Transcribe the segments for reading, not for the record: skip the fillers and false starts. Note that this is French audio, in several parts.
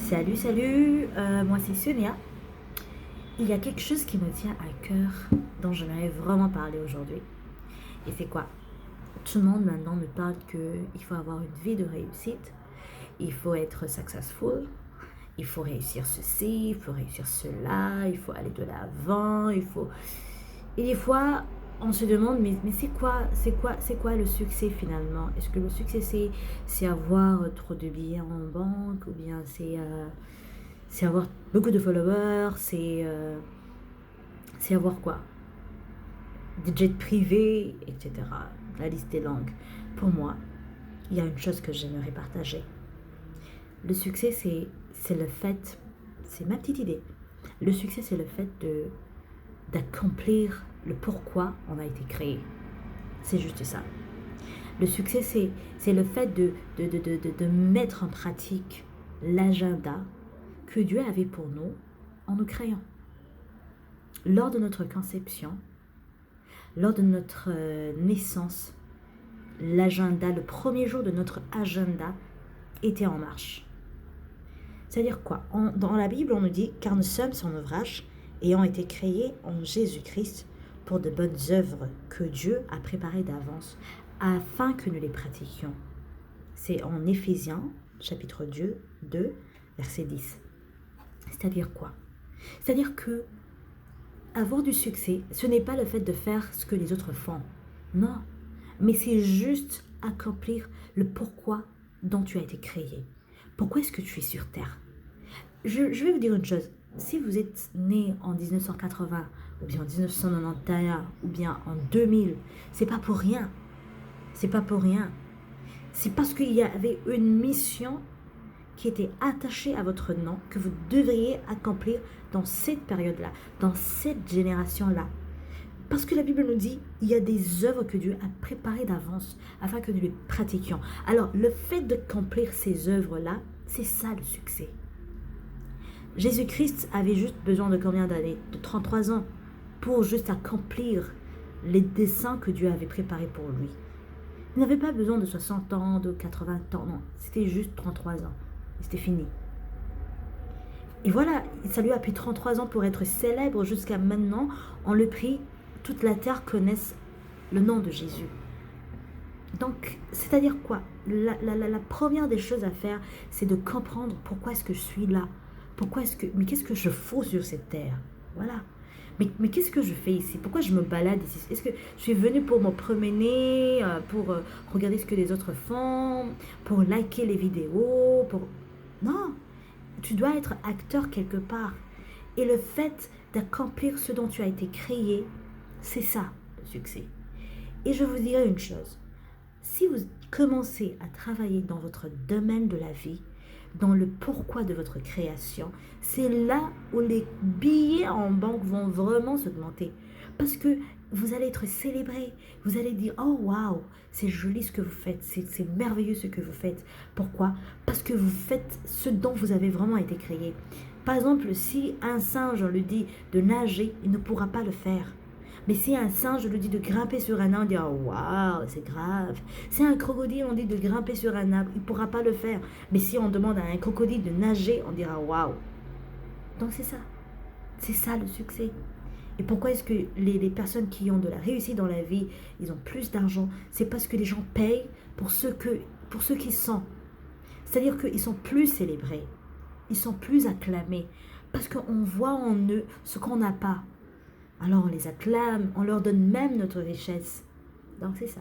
Salut, salut, moi c'est Sonia. Il y a quelque chose qui me tient à cœur, dont j'aimerais vraiment parler aujourd'hui. Et c'est quoi? Tout le monde maintenant me parle qu'il faut avoir une vie de réussite, il faut être successful, il faut réussir ceci, il faut réussir cela, il faut aller de l'avant, il faut... Et des fois, on se demande, mais c'est quoi le succès finalement? Est-ce que le succès c'est avoir trop de billets en banque ou bien c'est avoir beaucoup de followers, c'est avoir quoi? Des jets privés, etc. La liste est longue. Pour moi, il y a une chose que j'aimerais partager. Le succès, c'est le fait, c'est ma petite idée. Le succès, c'est le fait d'accomplir le pourquoi on a été créé. C'est juste ça. Le succès, c'est le fait de mettre en pratique l'agenda que Dieu avait pour nous en nous créant. Lors de notre conception, lors de notre naissance, l'agenda, le premier jour de notre agenda était en marche. C'est-à-dire quoi? Dans la Bible, on nous dit « Car nous sommes son ouvrage, ayant été créés en Jésus-Christ pour de bonnes œuvres que Dieu a préparées d'avance, afin que nous les pratiquions. » C'est en Éphésiens, chapitre 2, verset 10. C'est-à-dire quoi? C'est-à-dire que avoir du succès, ce n'est pas le fait de faire ce que les autres font. Non, mais c'est juste accomplir le pourquoi dont tu as été créé. Pourquoi est-ce que tu es sur Terre? Je vais vous dire une chose. Si vous êtes né en 1980, ou bien en 1991, ou bien en 2000, c'est pas pour rien. C'est pas pour rien. C'est parce qu'il y avait une mission qui était attachée à votre nom, que vous devriez accomplir dans cette période-là, dans cette génération-là. Parce que la Bible nous dit, il y a des œuvres que Dieu a préparées d'avance afin que nous les pratiquions. Alors, le fait d'accomplir ces œuvres-là, c'est ça le succès. Jésus-Christ avait juste besoin de combien d'années? De 33 ans pour juste accomplir les desseins que Dieu avait préparés pour lui. Il n'avait pas besoin de 60 ans, de 80 ans, non. C'était juste 33 ans. C'était fini. Et voilà, ça lui a pris 33 ans pour être célèbre jusqu'à maintenant. On le prie, toute la terre connaisse le nom de Jésus. Donc, c'est-à-dire quoi? La première des choses à faire, c'est de comprendre pourquoi est-ce que je suis là. Mais qu'est-ce que je fous sur cette terre? Voilà. Mais qu'est-ce que je fais ici? Pourquoi je me balade ici? Est-ce que je suis venue pour me promener, pour regarder ce que les autres font, pour liker les vidéos, pour... Non, tu dois être acteur quelque part. Et le fait d'accomplir ce dont tu as été créé, c'est ça, le succès. Et je vous dirai une chose. Si vous commencez à travailler dans votre domaine de la vie, dans le pourquoi de votre création, c'est là où les billets en banque vont vraiment s'augmenter. Parce que vous allez être célébré. Vous allez dire, oh waouh, c'est joli ce que vous faites, c'est merveilleux ce que vous faites. Pourquoi? Parce que vous faites ce dont vous avez vraiment été créé. Par exemple, si un singe lui dit de nager, il ne pourra pas le faire. Mais si un singe lui dit de grimper sur un arbre, on dit oh, waouh, c'est grave. Si un crocodile, on dit de grimper sur un arbre, il ne pourra pas le faire. Mais si on demande à un crocodile de nager, on dira waouh. Donc c'est ça. C'est ça le succès. Et pourquoi est-ce que les personnes qui ont de la réussite dans la vie, ils ont plus d'argent? C'est parce que les gens payent pour ceux qui sont. C'est-à-dire qu'ils sont plus célébrés. Ils sont plus acclamés. Parce qu'on voit en eux ce qu'on n'a pas. Alors on les acclame, on leur donne même notre richesse. Donc c'est ça.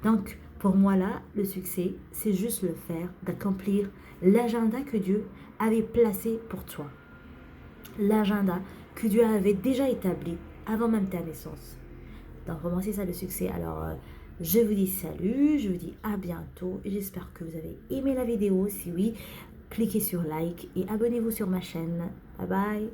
Donc pour moi là, le succès, c'est juste le faire d'accomplir l'agenda que Dieu avait placé pour toi. L'agenda que Dieu avait déjà établi avant même ta naissance. Donc vraiment c'est ça le succès. Alors je vous dis salut, je vous dis à bientôt. J'espère que vous avez aimé la vidéo. Si oui, cliquez sur like et abonnez-vous sur ma chaîne. Bye bye.